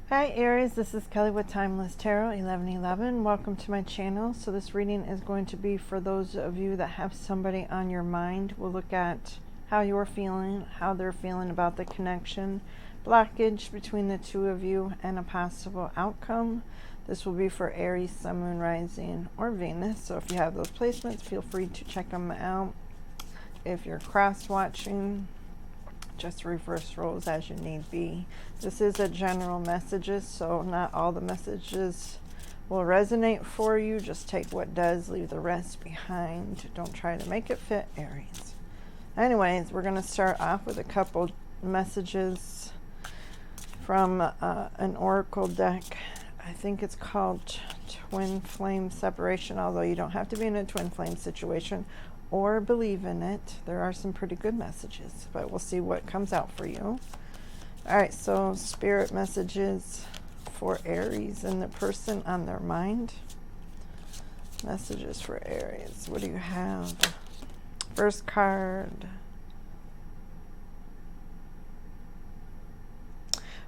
Hi Aries, this is Kelly with Timeless Tarot 1111. Welcome to my channel. So this reading is going to be for those of you that have somebody on your mind. We'll look at how you're feeling, how they're feeling about the connection, blockage between the two of you, and a possible outcome. This will be for Aries, Sun, Moon, Rising, or Venus. So if you have those placements, feel free to check them out. If you're cross-watching, just reverse roles as you need be. This is a general messages, so not all the messages will resonate for you. Just take what does, leave the rest behind. Don't try to make it fit, Aries. Anyways, we're going to start off with a couple messages from an oracle deck. I think it's called Twin Flame Separation, although you don't have to be in a twin flame situation or believe in it. There are some pretty good messages, but we'll see what comes out for you. All right, so spirit messages for Aries and the person on their mind. Messages for Aries. What do you have? First card.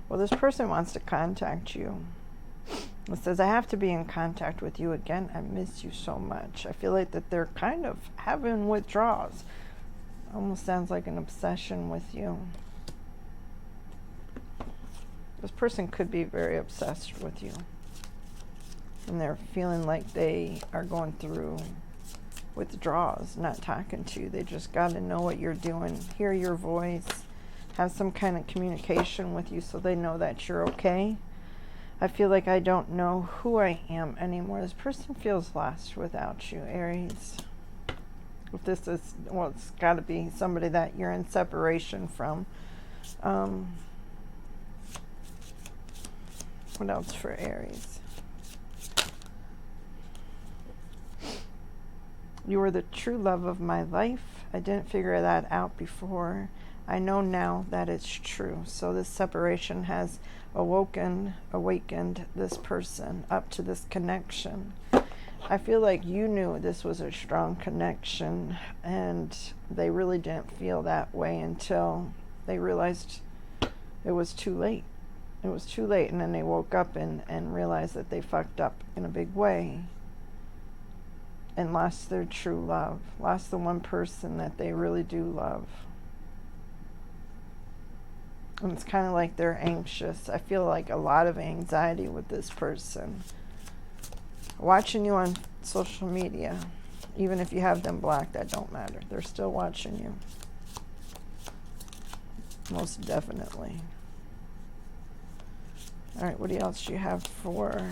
Well, this person wants to contact you. It says, I have to be in contact with you again. I miss you so much. I feel like that they're kind of having withdrawals. Almost sounds like an obsession with you. This person could be very obsessed with you. And they're feeling like they are going through withdrawals, not talking to you. They just got to know what you're doing, hear your voice, have some kind of communication with you so they know that you're okay. I feel like I don't know who I am anymore. This person feels lost without you, Aries. If this is, well, it's got to be somebody that you're in separation from. What else for Aries? You were the true love of my life. I didn't figure that out before. I know now that it's true. So this separation has awakened this person up to this connection. I feel like you knew this was a strong connection, and they really didn't feel that way until they realized it was too late. It was too late, and then they woke up and realized that they fucked up in a big way and lost their true love, lost the one person that they really do love. And it's kind of like they're anxious. I feel like a lot of anxiety with this person. Watching you on social media, even if you have them blocked, that don't matter. They're still watching you. Most definitely. All right, what else do you have for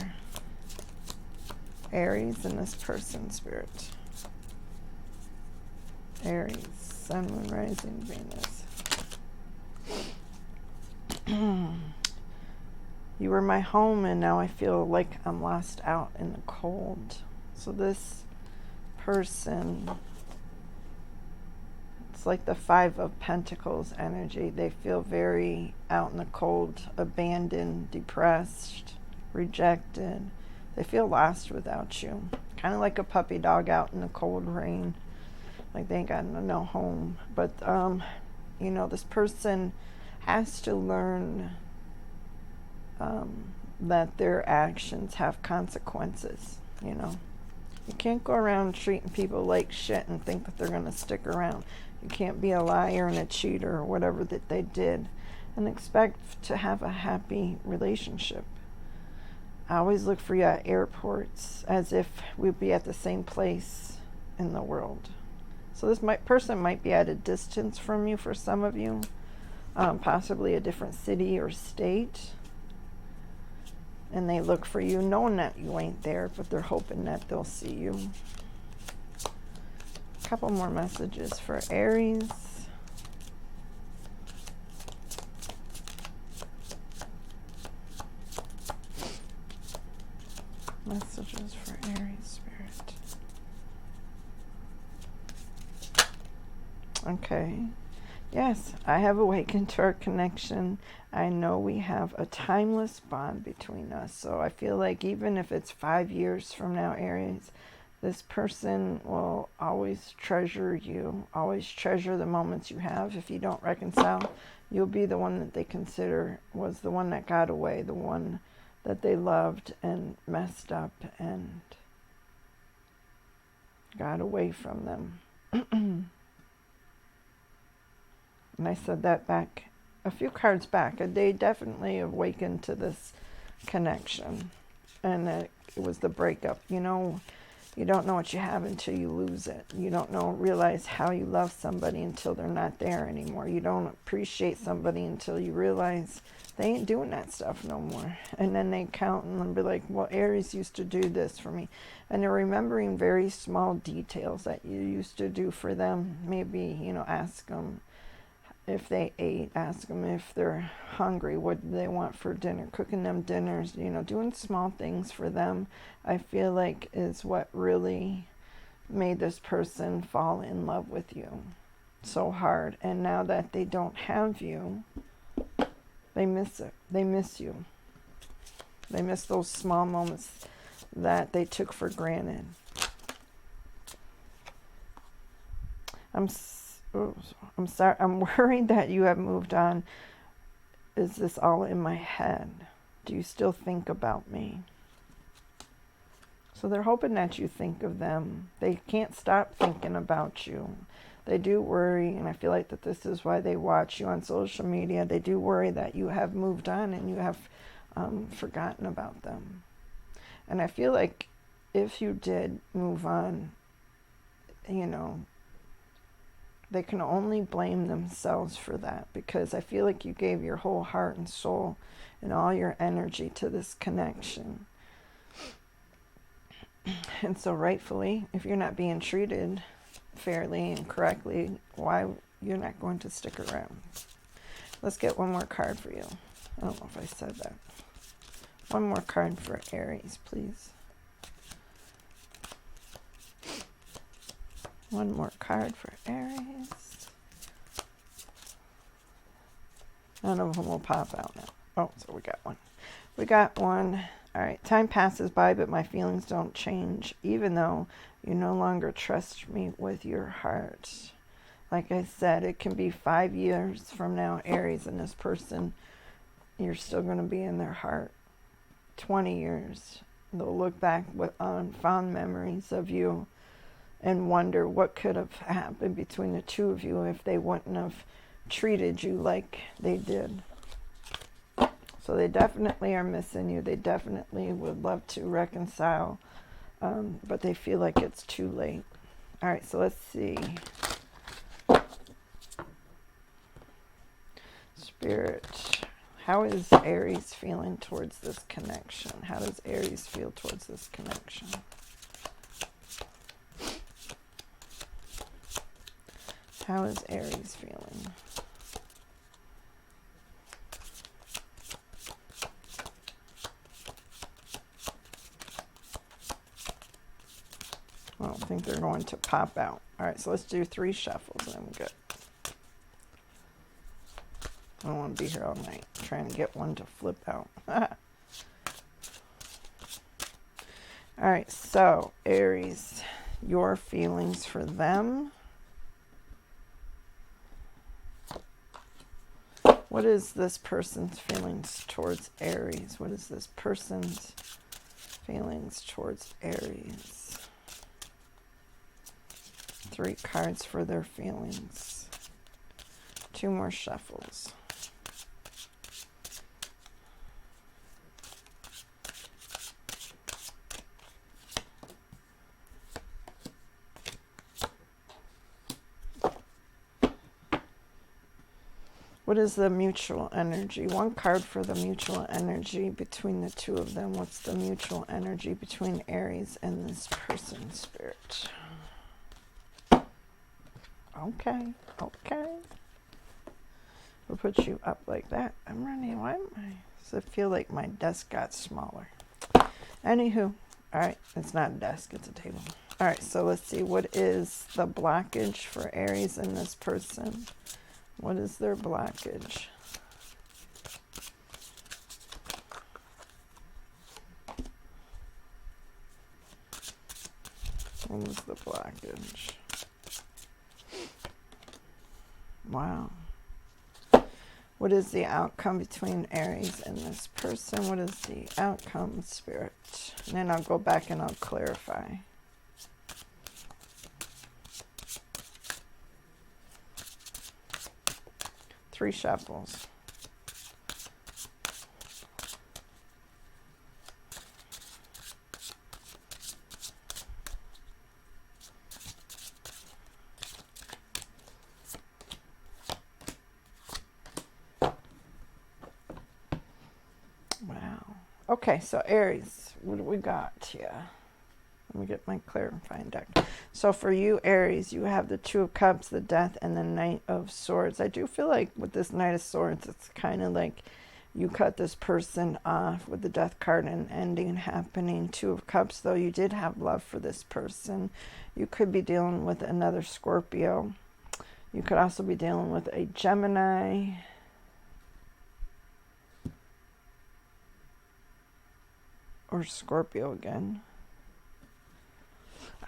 Aries and this person, Spirit? Aries, Sun, Moon, Rising, Venus. You were my home, and now I feel like I'm lost out in the cold. So this person, it's like the Five of Pentacles energy. They feel very out in the cold, abandoned, depressed, rejected. They feel lost without you. Kind of like a puppy dog out in the cold rain. Like they ain't got no home. But, you know, this person has to learn that their actions have consequences, you know. You can't go around treating people like shit and think that they're going to stick around. You can't be a liar and a cheater or whatever that they did and expect to have a happy relationship. I always look for you at airports as if we'd be at the same place in the world. So this person might be at a distance from you for some of you. Possibly a different city or state, and they look for you knowing that you ain't there, but they're hoping that they'll see you. A couple more messages for Aries. Messages for Aries, Spirit. Okay. Yes, I have awakened to our connection. I know we have a timeless bond between us. So I feel like even if it's 5 years from now, Aries, This person will always treasure you, always treasure the moments you have. If you don't reconcile, you'll be the one that they consider was the one that got away, the one that they loved and messed up and got away from them. And I said that back, a few cards back. They definitely awakened to this connection. And it was the breakup. You know, you don't know what you have until you lose it. You don't realize how you love somebody until they're not there anymore. You don't appreciate somebody until you realize they ain't doing that stuff no more. And then they count and be like, well, Aries used to do this for me. And they're remembering very small details that you used to do for them. Maybe, ask them if they ate, ask them if they're hungry, what do they want for dinner, cooking them dinners, doing small things for them, I feel like is what really made this person fall in love with you so hard. And now that they don't have you, they miss it. They miss you. They miss those small moments that they took for granted. I'm sorry. I'm worried that you have moved on. Is this all in my head? Do you still think about me? So they're hoping that you think of them. They can't stop thinking about you. They do worry, and I feel like that this is why they watch you on social media. They do worry that you have moved on and you have forgotten about them. And I feel like if you did move on, they can only blame themselves for that, because I feel like you gave your whole heart and soul and all your energy to this connection. And so rightfully, if you're not being treated fairly and correctly, why you're not going to stick around? Let's get one more card for you. I don't know if I said that. One more card for Aries, please. One more card for Aries. None of them will pop out now. Oh, so we got one. We got one. All right. Time passes by, but my feelings don't change, even though you no longer trust me with your heart. Like I said, it can be 5 years from now, Aries, and this person, you're still going to be in their heart. 20 years. They'll look back on fond memories of you and wonder what could have happened between the two of you if they wouldn't have treated you like they did. So they definitely are missing you. They definitely would love to reconcile, but they feel like it's too late. All right, so let's see. Spirit, how is Aries feeling towards this connection? How does Aries feel towards this connection? How is Aries feeling? I don't think they're going to pop out. All right, so let's do 3 shuffles and I'm good. I don't want to be here all night trying to get one to flip out. All right, so Aries, your feelings for them. What is this person's feelings towards Aries? What is this person's feelings towards Aries? 3 cards for their feelings. 2 more shuffles. What is the mutual energy? 1 card for the mutual energy between the two of them. What's the mutual energy between Aries and this person, Spirit? Okay. We'll put you up like that. I'm running. Why am I? Does it feel like my desk got smaller? Anywho. All right. It's not a desk. It's a table. All right. So let's see. What is the blockage for Aries and this person? What is their blockage? What was the blockage? Wow. What is the outcome between Aries and this person? What is the outcome, Spirit? And then I'll go back and I'll clarify. Three shuffles. Wow. Okay, so Aries, what do we got here? Let me get my clarifying deck. So for you, Aries, you have the Two of Cups, the Death, and the Knight of Swords. I do feel like with this Knight of Swords, it's kind of like you cut this person off with the Death card and ending happening. Two of Cups, though, you did have love for this person. You could be dealing with another Scorpio. You could also be dealing with a Gemini. Or Scorpio again.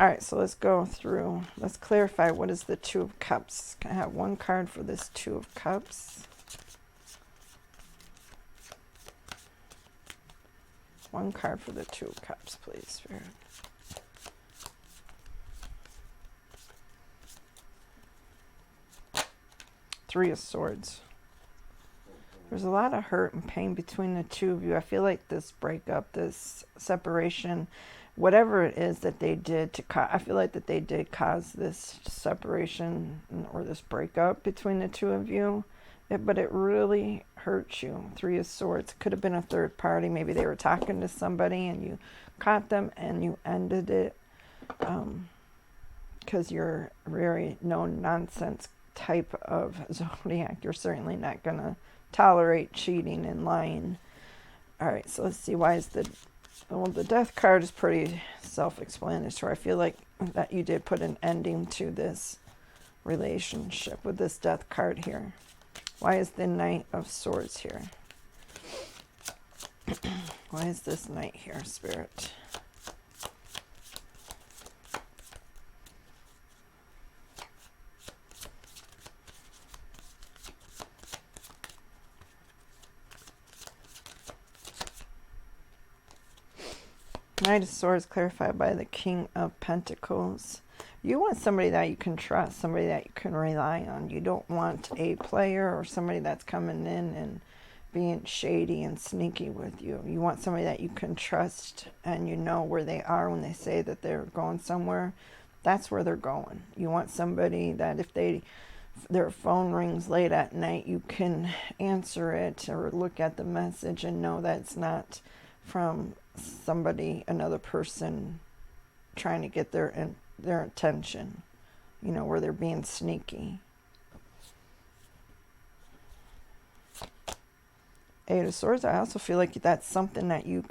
All right, so let's go through. Let's clarify what is the Two of Cups. Can I have one card for this Two of Cups? One card for the Two of Cups, please, Spirit. Three of Swords. There's a lot of hurt and pain between the two of you. I feel like this breakup, this separation, whatever it is that they did to cause, I feel like that they did cause this separation or this breakup between the two of you. But it really hurts you. Three of Swords. Could have been a third party. Maybe they were talking to somebody and you caught them and you ended it. Because you're very no-nonsense type of zodiac. You're certainly not going to tolerate cheating and lying. All right, so let's see. Why is the Death card is pretty self-explanatory. I feel like that you did put an ending to this relationship with this Death card here. Why is the Knight of Swords here? Why is this Knight here, Spirit? Knight of Swords clarified by the King of Pentacles. You want somebody that you can trust, somebody that you can rely on. You don't want a player or somebody that's coming in and being shady and sneaky with you. You want somebody that you can trust and you know where they are when they say that they're going somewhere. That's where they're going. You want somebody that if their phone rings late at night, you can answer it or look at the message and know that it's not from somebody, another person trying to get their attention, you know, where they're being sneaky. Eight of Swords, I also feel like that's something that you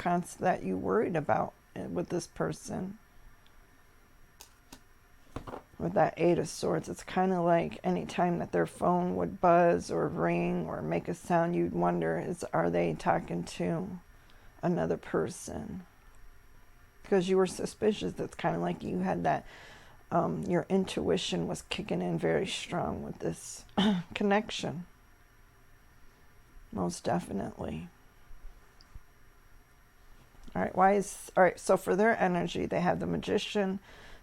worried about with this person. With that Eight of Swords, it's kind of like anytime that their phone would buzz or ring or make a sound, you'd wonder, are they talking to another person? Because you were suspicious. It's kind of like you had that, your intuition was kicking in very strong with this connection. Most definitely. All right, so for their energy, they have the Magician,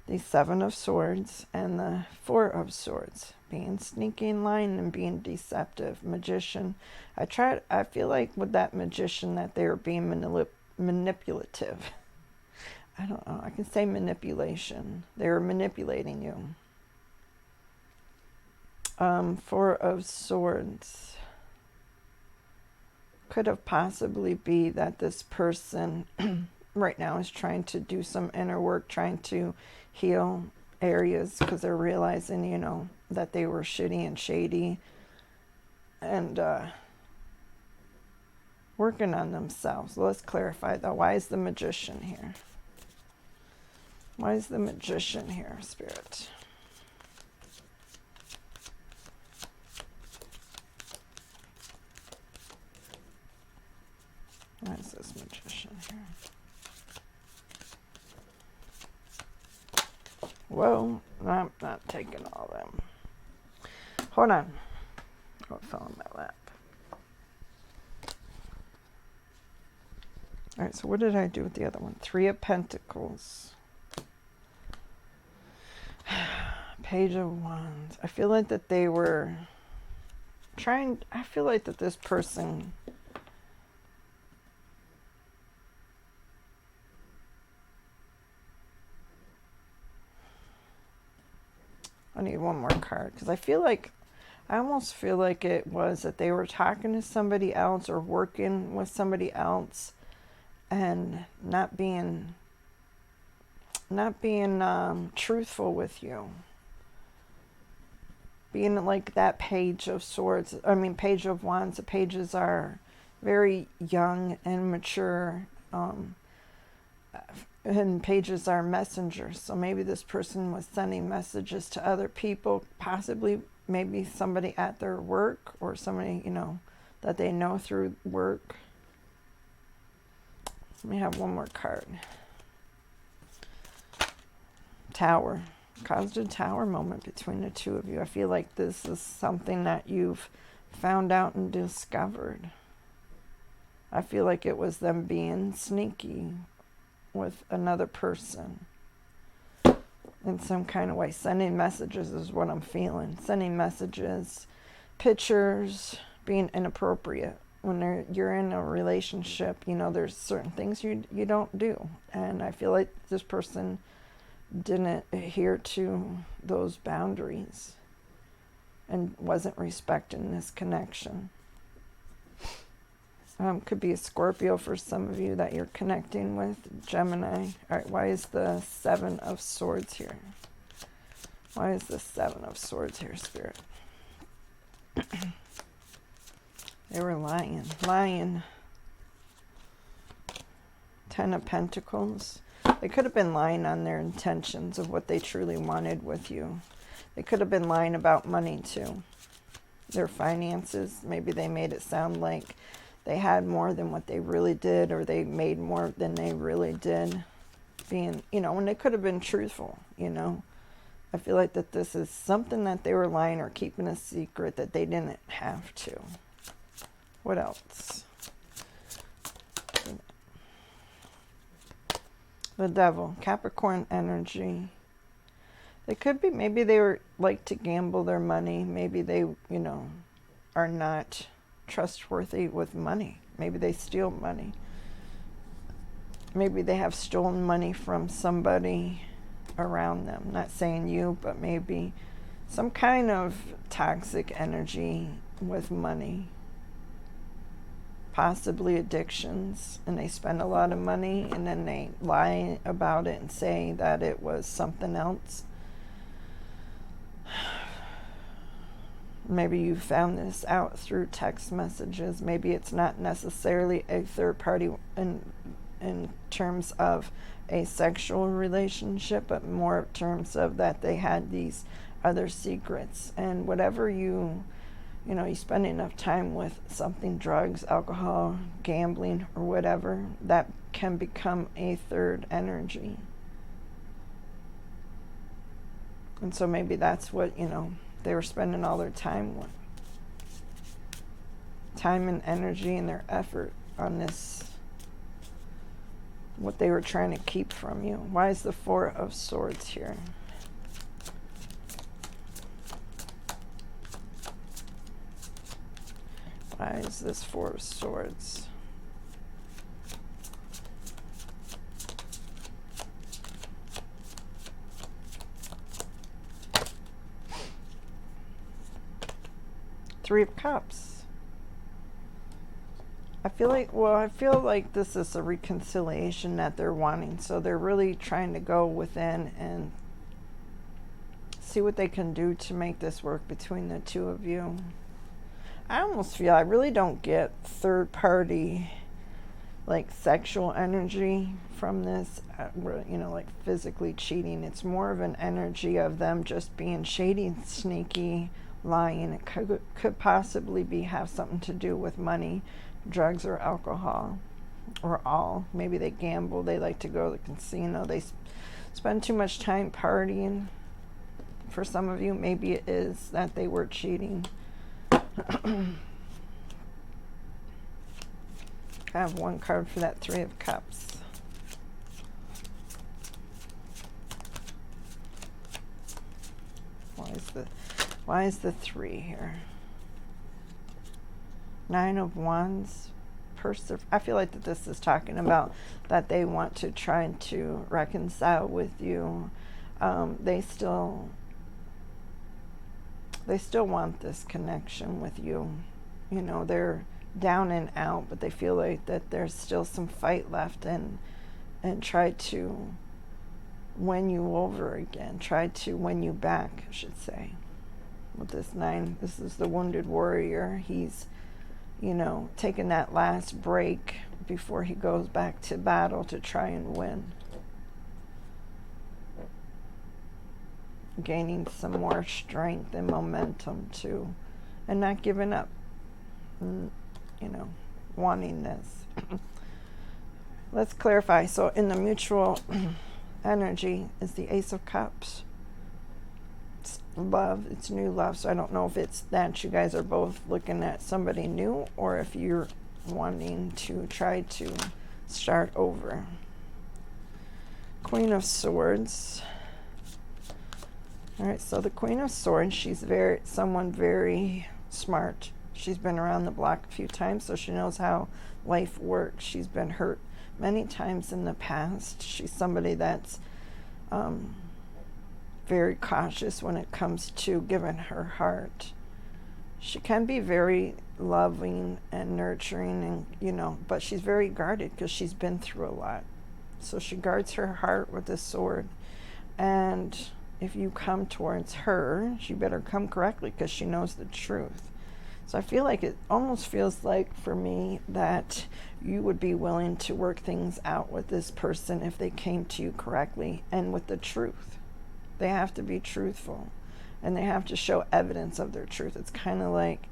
the Seven of Swords, and the Four of Swords. Being sneaky and lying and being deceptive. Magician. I feel like with that Magician that they were being manipulative. I don't know. I can say manipulation. They were manipulating you. Four of Swords. Could have possibly be that this person right now is trying to do some inner work, trying to heal areas because they're realizing, you know, that they were shitty and shady and working on themselves. Let's clarify though. Why is the Magician here? Why is the Magician here, Spirit? Why is this Magician here? Whoa, I'm not taking all of them. Hold on. Oh, it fell in my lap. All right, so what did I do with the other one? 3 of Pentacles. Page of Wands. I feel like that they were I feel like that this person I need one more card because I almost feel like it was that they were talking to somebody else or working with somebody else and not being truthful with you. Being like that Page of Swords, Page of Wands. The pages are very young and mature, and pages are messengers. So maybe this person was sending messages to other people, possibly maybe somebody at their work or somebody, that they know through work. Let me have one more card. Tower. Caused a tower moment between the two of you. I feel like this is something that you've found out and discovered. I feel like it was them being sneaky with another person in some kind of way. Sending messages is what I'm feeling. Sending messages, pictures, being inappropriate. When you're in a relationship, there's certain things you don't do. And I feel like this person didn't adhere to those boundaries and wasn't respecting this connection. Could be a Scorpio for some of you that you're connecting with. Gemini. All right, why is the 7 of Swords here? Why is the 7 of Swords here, Spirit? They were lying. 10 of Pentacles. They could have been lying on their intentions of what they truly wanted with you. They could have been lying about money too. Their finances. Maybe they made it sound like they had more than what they really did, or they made more than they really did. Being, when they could have been truthful, I feel like that this is something that they were lying or keeping a secret that they didn't have to. What else? The Devil, Capricorn energy. They could be, maybe they were like to gamble their money. Maybe they, are not trustworthy with money. Maybe they steal money. Maybe they have stolen money from somebody around them. Not saying you, but maybe some kind of toxic energy with money. Possibly addictions, and they spend a lot of money and then they lie about it and say that it was something else. Maybe you found this out through text messages. Maybe it's not necessarily a third party in terms of a sexual relationship, but more in terms of that they had these other secrets. And whatever you spend enough time with something, drugs, alcohol, gambling, or whatever, that can become a third energy. And so maybe that's what, they were spending all their time with. Time and energy and their effort on this, what they were trying to keep from you. Why is the 4 of Swords here? Why is this 4 of Swords? Three of Cups. I feel like this is a reconciliation that they're wanting. So they're really trying to go within and see what they can do to make this work between the two of you. I almost feel I really don't get third party like sexual energy from this, like physically cheating. It's more of an energy of them just being shady, sneaky, lying. It could possibly have something to do with money, drugs, or alcohol, or all. Maybe they gamble. They like to go to the casino. They spend too much time partying. For some of you, maybe it is that they were cheating. I have one card for that Three of Cups. Why is the 3 here? 9 of Wands. I feel like that this is talking about that they want to try to reconcile with you. They still want this connection with you. You know, they're down and out, but they feel like that there's still some fight left, and try to win you over again. Try to win you back, I should say. With this 9, this is the wounded warrior. He's, you know, taking that last break before he goes back to battle to try and win. Gaining some more strength and momentum too, and not giving up, you know, wanting this. Let's clarify. So in the mutual energy is the Ace of Cups. It's love, it's new love. So I don't know if it's that you guys are both looking at somebody new, or if you're wanting to try to start over. Queen of Swords. All right, so the Queen of Swords, she's someone very smart. She's been around the block a few times, so she knows how life works. She's been hurt many times in the past. She's somebody that's very cautious when it comes to giving her heart. She can be very loving and nurturing, and you know, but she's very guarded because she's been through a lot. So she guards her heart with a sword. And if you come towards her, she better come correctly because she knows the truth. So I feel like it almost feels like for me that you would be willing to work things out with this person if they came to you correctly and with the truth. They have to be truthful, and they have to show evidence of their truth. It's kind of like,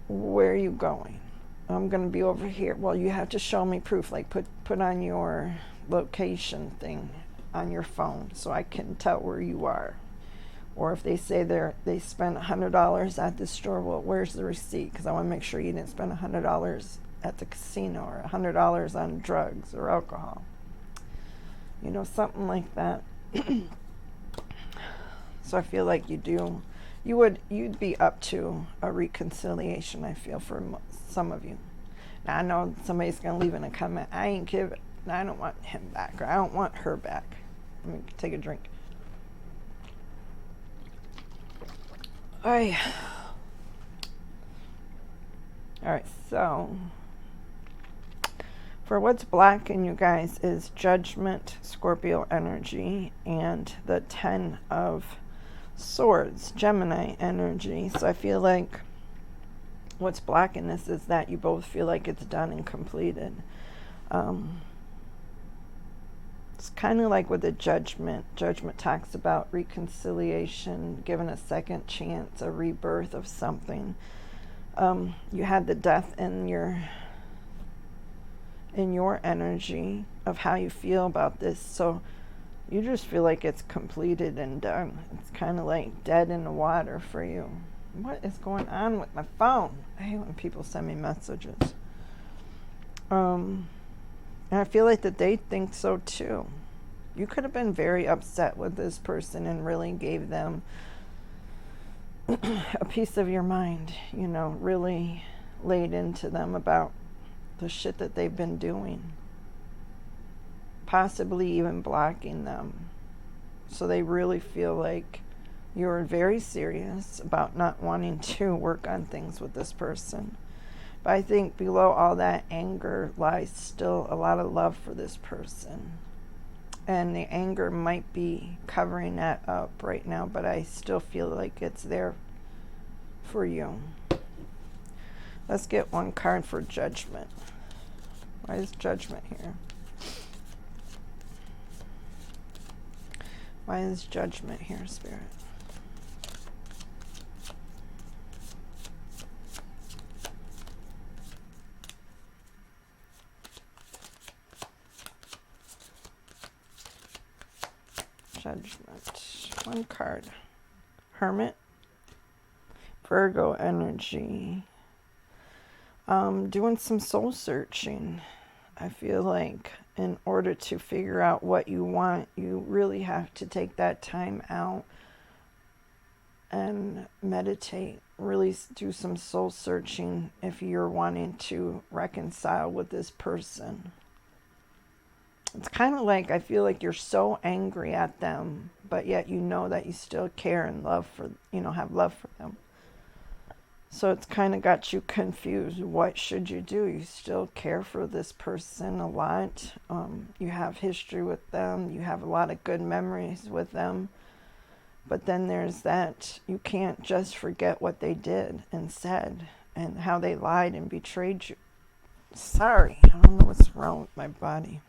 where are you going? I'm going to be over here. Well, you have to show me proof, like put on your location thing on your phone so I can tell where you are. Or if they say they spent $100 at the store, well, where's the receipt? Because I want to make sure you didn't spend $100 at the casino, or $100 on drugs or alcohol. You know, something like that. So I feel like you'd be up to a reconciliation, I feel, for some of you. Now I know somebody's going to leave in a comment, I don't want him back, or I don't want her back. Let me take a drink. All right, so for what's blocking you guys is Judgment, Scorpio energy, and the 10 of Swords, Gemini energy. So I feel like what's blocking this is that you both feel like it's done and completed. It's kind of like with the Judgment. Judgment talks about reconciliation, given a second chance, a rebirth of something. You had the death in your energy of how you feel about this. So you just feel like it's completed and done. It's kind of like dead in the water for you. What is going on with my phone? I hate when people send me messages. And I feel like that they think so too. You could have been very upset with this person and really gave them a piece of your mind, you know, really laid into them about the shit that they've been doing. Possibly even blocking them. So they really feel like you're very serious about not wanting to work on things with this person. But I think below all that anger lies still a lot of love for this person. And the anger might be covering that up right now, but I still feel like it's there for you. Let's get one card for Judgment. Why is Judgment here? Why is Judgment here, Spirit? Judgment. One card. Hermit. Virgo energy. Doing some soul searching. I feel like in order to figure out what you want, you really have to take that time out and meditate. Really do some soul searching if you're wanting to reconcile with this person. It's kind of like, I feel like you're so angry at them, but yet you know that you still care and love for, have love for them. So it's kind of got you confused. What should you do? You still care for this person a lot. You have history with them. You have a lot of good memories with them. But then there's that, you can't just forget what they did and said and how they lied and betrayed you. Sorry, I don't know what's wrong with my body.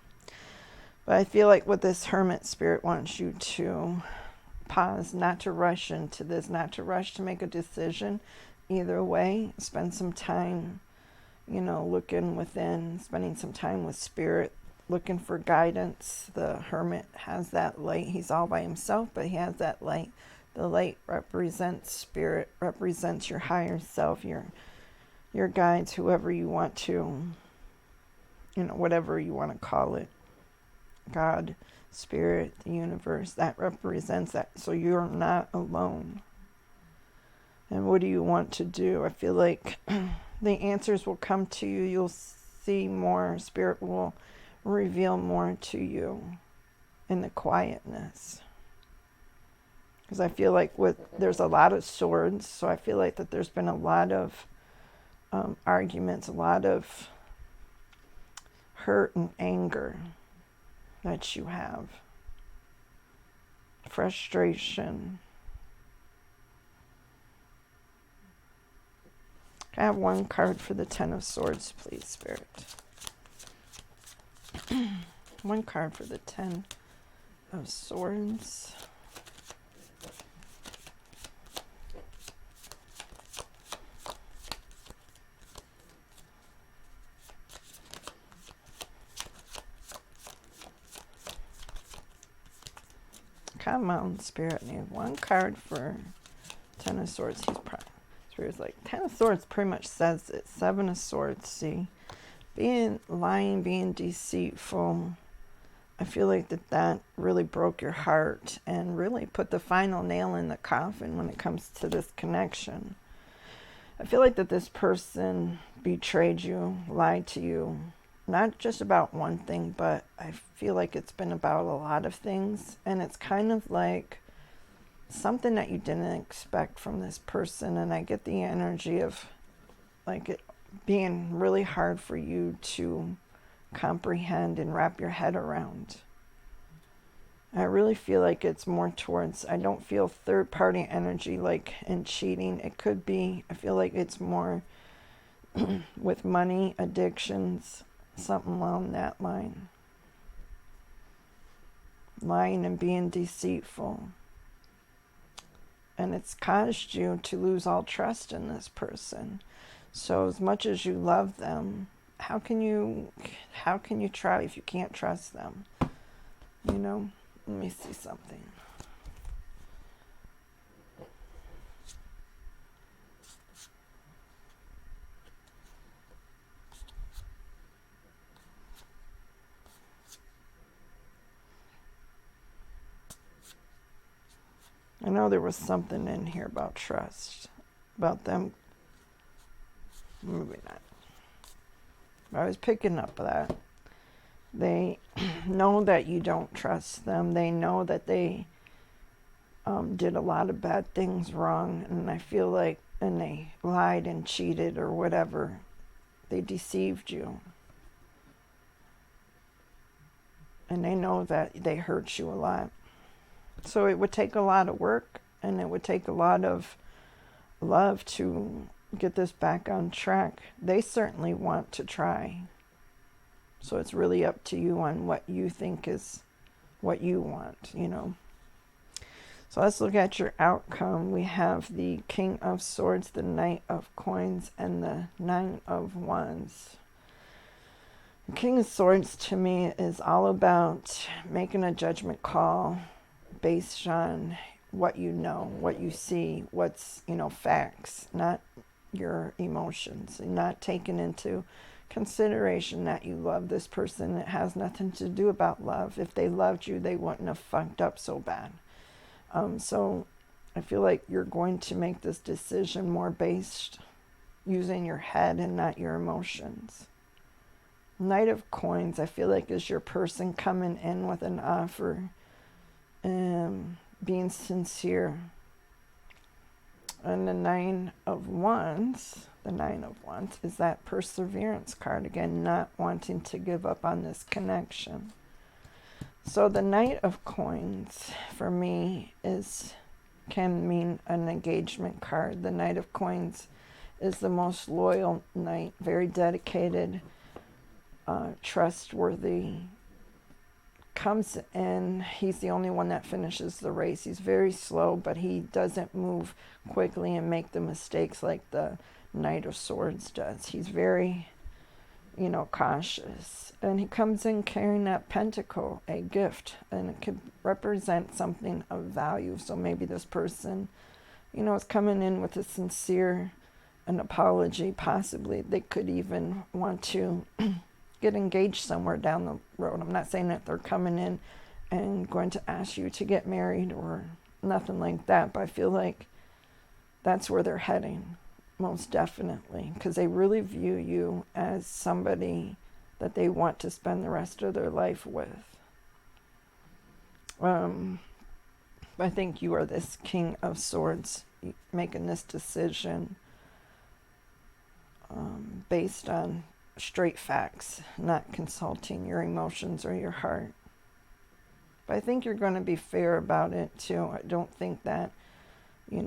But I feel like with this Hermit, Spirit wants you to pause, not to rush into this, not to rush to make a decision. Either way, spend some time, looking within, spending some time with Spirit, looking for guidance. The Hermit has that light. He's all by himself, but he has that light. The light represents Spirit, represents your higher self, your guides, whoever you want to, whatever you want to call it. God, Spirit, the universe, that represents that. So you're not alone. And what do you want to do? I feel like the answers will come to you. You'll see more. Spirit will reveal more to you in the quietness. Because I feel like there's a lot of swords. So I feel like that there's been a lot of arguments, a lot of hurt and anger that you have. Frustration. I have one card for the Ten of Swords, please, Spirit. One card for the Ten of Swords. Come on, Spirit. I need one card for Ten of Swords. Spirit's like, Ten of Swords pretty much says it. Seven of Swords, see? Lying, being deceitful. I feel like that really broke your heart and really put the final nail in the coffin when it comes to this connection. I feel like that this person betrayed you, lied to you, not just about one thing, but I feel like it's been about a lot of things. And it's kind of like something that you didn't expect from this person. And I get the energy of like it being really hard for you to comprehend and wrap your head around. I really feel like it's more towards, I don't feel third party energy like in cheating. It could be, I feel like it's more with money, addictions, something along that line. Lying and being deceitful. And it's caused you to lose all trust in this person. So as much as you love them, how can you try if you can't trust them? Let me see something. I know there was something in here about trust, about them. Maybe not. I was picking up that. They know that you don't trust them. They know that they did a lot of bad things wrong. And I feel like, and they lied and cheated or whatever. They deceived you. And they know that they hurt you a lot. So it would take a lot of work and it would take a lot of love to get this back on track. They certainly want to try. So it's really up to you on what you think is what you want, So let's look at your outcome. We have the King of Swords, the Knight of Coins, and the Nine of Wands. The King of Swords to me is all about making a judgment call based on what you know, what you see, what's, facts, not your emotions, and not taking into consideration that you love this person. It has nothing to do about love. If they loved you, they wouldn't have fucked up so bad. So I feel like you're going to make this decision more based using your head and not your emotions. Knight of Coins, I feel like, is your person coming in with an offer, being sincere. And the Nine of Wands is that Perseverance card. Again, not wanting to give up on this connection. So the Knight of Coins, for me, can mean an engagement card. The Knight of Coins is the most loyal knight, very dedicated, trustworthy, comes in. He's the only one that finishes the race. He's very slow, but he doesn't move quickly and make the mistakes like the Knight of Swords does. He's very, cautious. And he comes in carrying that pentacle, a gift, and it could represent something of value. So maybe this person, is coming in with a sincere an apology. Possibly they could even want to get engaged somewhere down the road. I'm not saying that they're coming in and going to ask you to get married or nothing like that, but I feel like that's where they're heading, most definitely, because they really view you as somebody that they want to spend the rest of their life with. I think you are this King of Swords making this decision based on straight facts, not consulting your emotions or your heart. But I think you're going to be fair about it too. I don't think that, you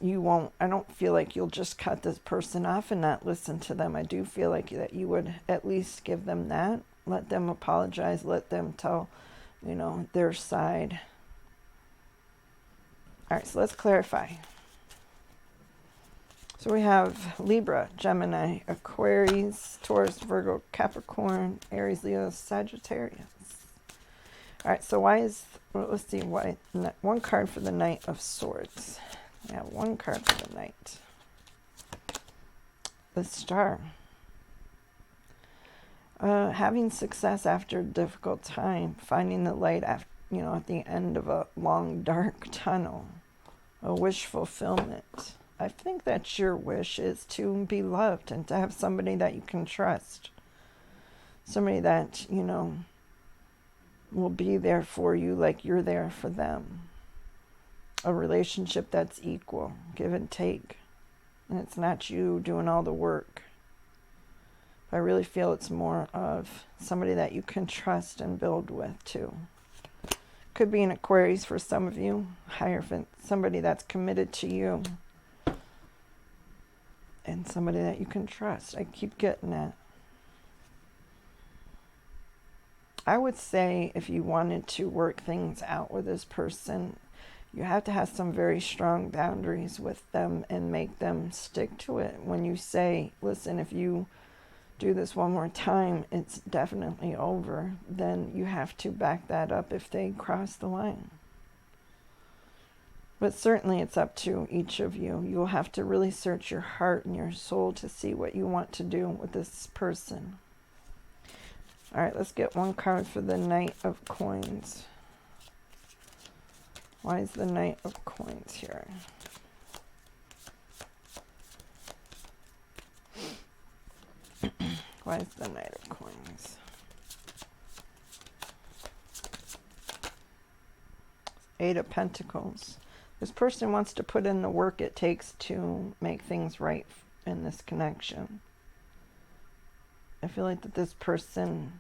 won't, I don't feel like you'll just cut this person off and not listen to them. I do feel like that you would at least give them that, let them apologize, let them tell, their side. All right, so let's clarify. So we have Libra, Gemini, Aquarius, Taurus, Virgo, Capricorn, Aries, Leo, Sagittarius. All right, so let's see, one card for the Knight of Swords. We have one card for the Knight. The Star. Having success after a difficult time, finding the light at the end of a long, dark tunnel. A wish fulfillment. I think that your wish is to be loved and to have somebody that you can trust. Somebody that, will be there for you like you're there for them. A relationship that's equal, give and take. And it's not you doing all the work. I really feel it's more of somebody that you can trust and build with too. Could be an Aquarius for some of you, Hierophant, somebody that's committed to you. And somebody that you can trust. I keep getting that. I would say if you wanted to work things out with this person, you have to have some very strong boundaries with them and make them stick to it. When you say, listen, if you do this one more time, it's definitely over, then you have to back that up if they cross the line. But certainly it's up to each of you. You'll have to really search your heart and your soul to see what you want to do with this person. All right, let's get one card for the Knight of Coins. Why is the Knight of Coins here? Why is the Knight of Coins? Eight of Pentacles. This person wants to put in the work it takes to make things right in this connection. I feel like that this person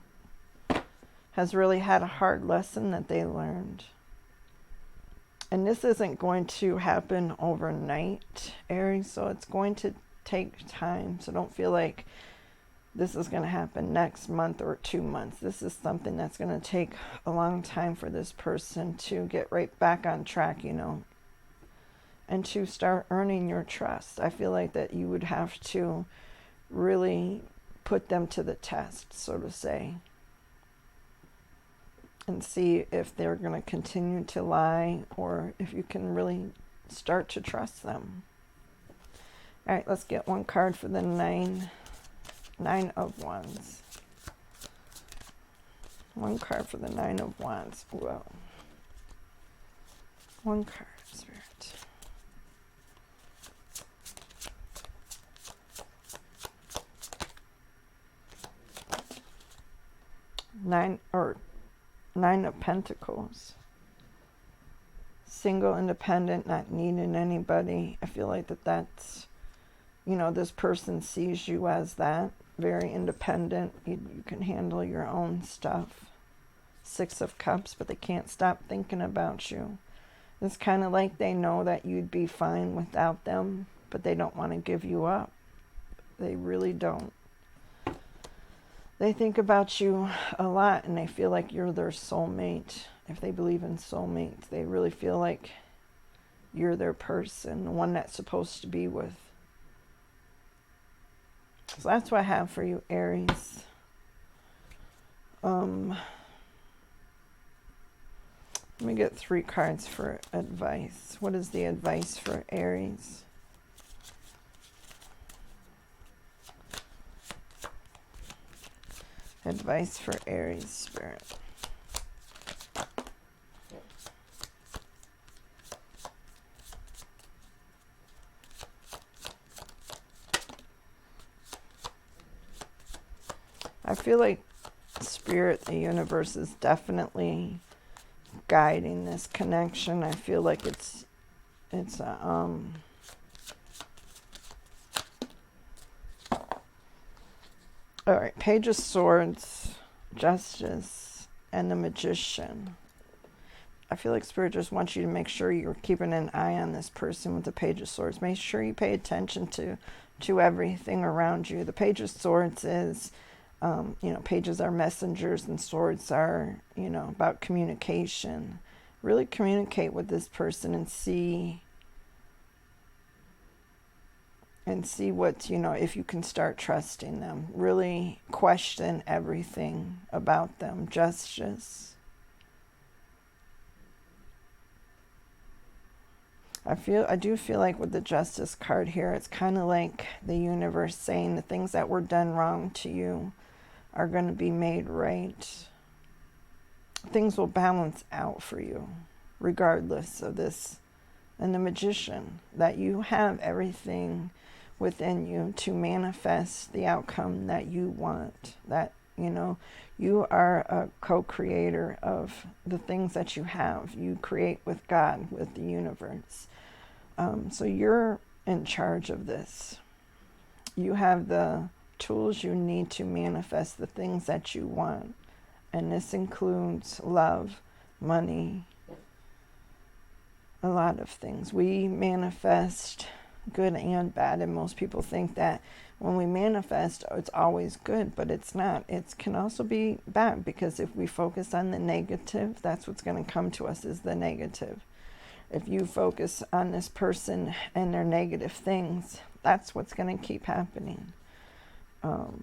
has really had a hard lesson that they learned. And this isn't going to happen overnight, Aries, so it's going to take time. So don't feel like this is going to happen next month or 2 months. This is something that's going to take a long time for this person to get right back on track, and to start earning your trust. I feel like that you would have to really put them to the test, so to say. and see if they're going to continue to lie or if you can really start to trust them. All right, let's get one card for the nine of Wands. One card for the Nine of Wands. Whoa. One card, Spirit. Nine of Pentacles. Single, independent, not needing anybody. I feel like that's, you know, this person sees you as that. Very independent. You can handle your own stuff. Six of Cups, but they can't stop thinking about you. It's kind of like they know that you'd be fine without them, but they don't want to give you up. They really don't. They think about you a lot, and they feel like you're their soulmate. If they believe in soulmates, they really feel like you're their person, the one that's supposed to be with. So that's what I have for you, Aries. Let me get 3 cards for advice. What is the advice for Aries? Advice for Aries, Spirit. I feel like Spirit, the universe, is definitely guiding this connection. I feel like it's all right, Page of Swords, Justice, and the Magician. I feel like Spirit just wants you to make sure you're keeping an eye on this person with the Page of Swords. Make sure you pay attention to everything around you. The Page of Swords is, you know, pages are messengers and swords are, you know, about communication. Really communicate with this person and see what, you know, if you can start trusting them. Really question everything about them. Justice. I do feel like with the Justice card here, it's kind of like the universe saying the things that were done wrong to you are going to be made right. Things will balance out for you regardless of this. And the Magician, that you have everything within you to manifest the outcome that you want. That, you know, you are a co-creator of the things that you have. You create with God, with the universe. So you're in charge of this. You have the tools you need to manifest the things that you want. And this includes love, money, a lot of things. We manifest good and bad, and most people think that when we manifest, it's always good, but it's not. It can also be bad, because if we focus on the negative, that's what's going to come to us, is the negative. If you focus on this person and their negative things, that's what's going to keep happening. So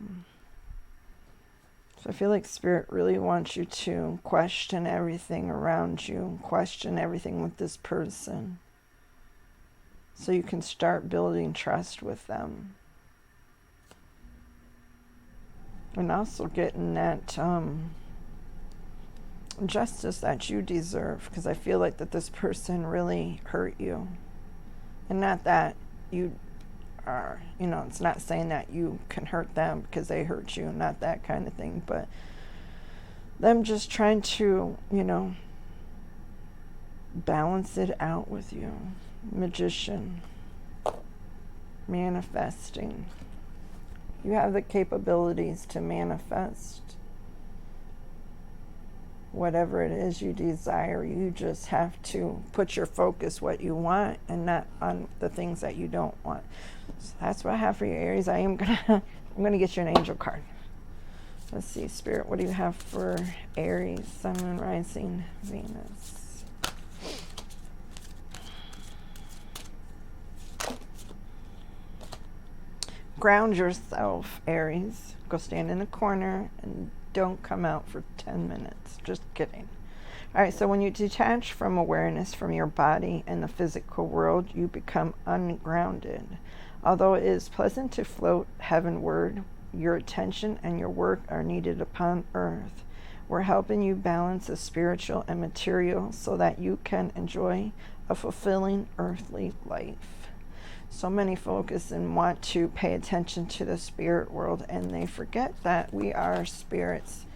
I feel like Spirit really wants you to question everything around you, question everything with this person, so you can start building trust with them. And also getting that justice that you deserve, because I feel like that this person really hurt you. And not that you are, you know, it's not saying that you can hurt them because they hurt you, not that kind of thing, but them just trying to, you know, balance it out with you. Magician. Manifesting. You have the capabilities to manifest whatever it is you desire. You just have to put your focus what you want and not on the things that you don't want. So that's what I have for you, Aries. I'm gonna get you an angel card. Let's see, Spirit, what do you have for Aries, Sun, Moon, Rising, Venus? Ground yourself, Aries. Go stand in a corner and don't come out for 10 minutes. Just kidding. All right, so when you detach from awareness from your body and the physical world, you become ungrounded. Although it is pleasant to float heavenward, your attention and your work are needed upon earth. We're helping you balance the spiritual and material so that you can enjoy a fulfilling earthly life. So many focus and want to pay attention to the spirit world, and they forget that we are spirits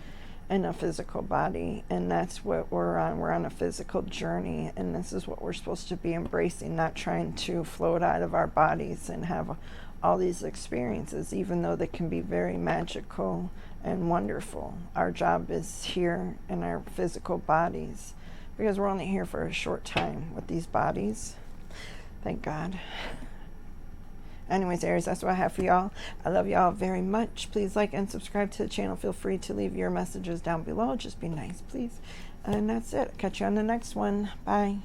in a physical body, and that's what we're on. We're on a physical journey, and this is what we're supposed to be embracing, not trying to float out of our bodies and have all these experiences, even though they can be very magical and wonderful. Our job is here in our physical bodies, because we're only here for a short time with these bodies. Thank God. Anyways, Aries, that's what I have for y'all. I love y'all very much. Please like and subscribe to the channel. Feel free to leave your messages down below. Just be nice, please. And that's it. Catch you on the next one. Bye.